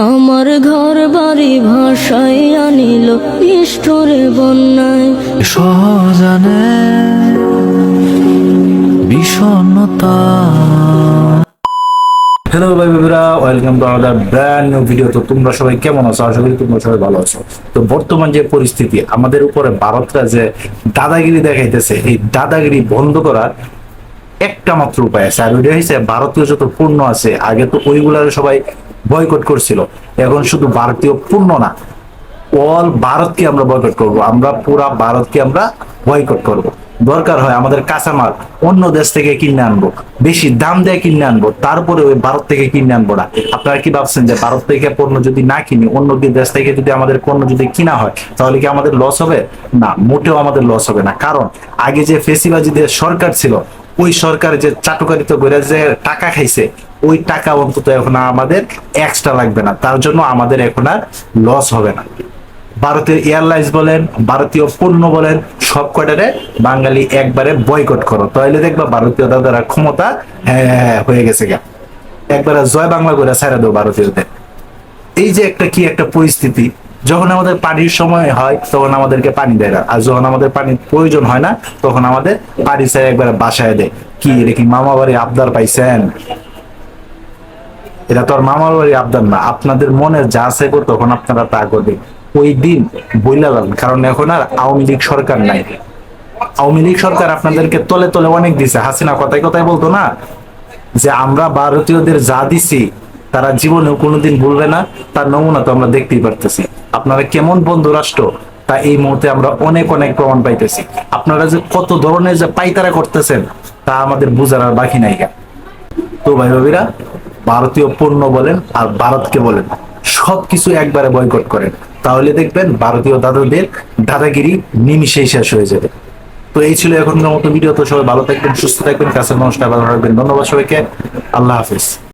আমার ঘর বাড়ি ভাষায় আনিল ইষ্টরে বন্যায়। সহজানে বিষণ্ণতা। হ্যালো ভাই বাবিরা, welcome to our brand new video. তো তোমরা সবাই কেমন আছো? আশা করি তোমরা সবাই ভালো আছো। তো বর্তমান যে পরিস্থিতি, আমাদের উপরে ভারতরা যে দাদাগিরি দেখাইতেছে, এই দাদাগিরি বন্ধ করার একটা মাত্র উপায় আছে, আর ওইটা হচ্ছে ভারতীয় যত পণ্য আছে, আগে তো ওইগুলার সবাই বয়কট করছিল, এখন শুধু ভারতীয় পণ্য না, অল ভারতকে আমরা বয়কট করব। আমরা পুরা ভারতকে আমরা বয়কট করব। দরকার হয় আমাদের কাঁচামাল অন্য দেশ থেকে কিনে আনবো, বেশি দাম দিয়ে কিনে আনবো, তারপরে ওই ভারত থেকে কিনে আনবো না। আপনারা কি ভাবছেন যে ভারত থেকে পণ্য যদি না কিনি, অন্য দেশ থেকে যদি আমাদের পণ্য যদি কিনা হয়, তাহলে কি আমাদের লস হবে? না, মোটেও আমাদের লস হবে না। কারণ আগে যে ফেসিবাদীদের সরকার ছিল, ওই সরকার যে চাটুকারিত করে যে টাকা খাইছে, ওই টাকা অন্তত এখন আমাদের এক্সট্রা লাগবে না, তার জন্য আমাদের এখন আর লস হবে না। ভারতের এয়ারলাইন্স বলেন, ভারতীয় পণ্য বলেন, সব কয়টারে বাঙালি একবারে বয়কট করো, তাহলে দেখবা ভারতীয় দাদারা ক্ষমতা হয়ে গেছে গা, একবারে জয় বাংলা করে ছেড়ে দেবো ভারতীয়দের। এই যে একটা পরিস্থিতি, যখন আমাদের পানির সময় হয় তখন আমাদেরকে পানি দেয় না, আর যখন আমাদের পানির প্রয়োজন হয় না তখন আমাদের পানি ছেড়ে একবারে বাসায় দেয়। কি এটা কি মামা বাড়ি আবদার পাইছেন? এটা তো আর মামার বাড়ি আবদার না, আপনাদের মনে যা আছে তখন আপনারা তা করবেন। ওই দিন বইলাম, কারণ এখন আর আওয়ামী লীগ সরকার নাই। আওয়ামী লীগ সরকার আপনাদেরকে তলে তলে অনেক দিছে। হাসিনা কথায় কথায় বলতো না যে আমরা ভারতীয়দের যা দিছি তারা জীবনেও কোনোদিন ভুলবে না, তার নমুনা তো আমরা দেখতেই পারতেছি। আপনারা কেমন বন্ধু রাষ্ট্র, তা এই মুহূর্তে আমরা অনেক অনেক প্রমাণ পাইতেছি। আপনারা যে কত ধরনের যে পাইতারা করতেছেন, তা আমাদের বুঝার আর বাকি নাই। তো ভাই ভাবিরা, ভারতীয় পণ্য বলেন আর ভারতকে বলেন, সবকিছু একবারে বয়কট করেন, তাহলে দেখবেন ভারতীয় দাদাদের দাদাগিরি নিমিশেই শেষ হয়ে যাবে। তো এই ছিল এখনকার মতো ভিডিও। তো সবাই ভালো থাকবেন, সুস্থ থাকবেন, কাছের মানুষটা ভালো রাখবেন। ধন্যবাদ সবাইকে, আল্লাহ হাফিজ।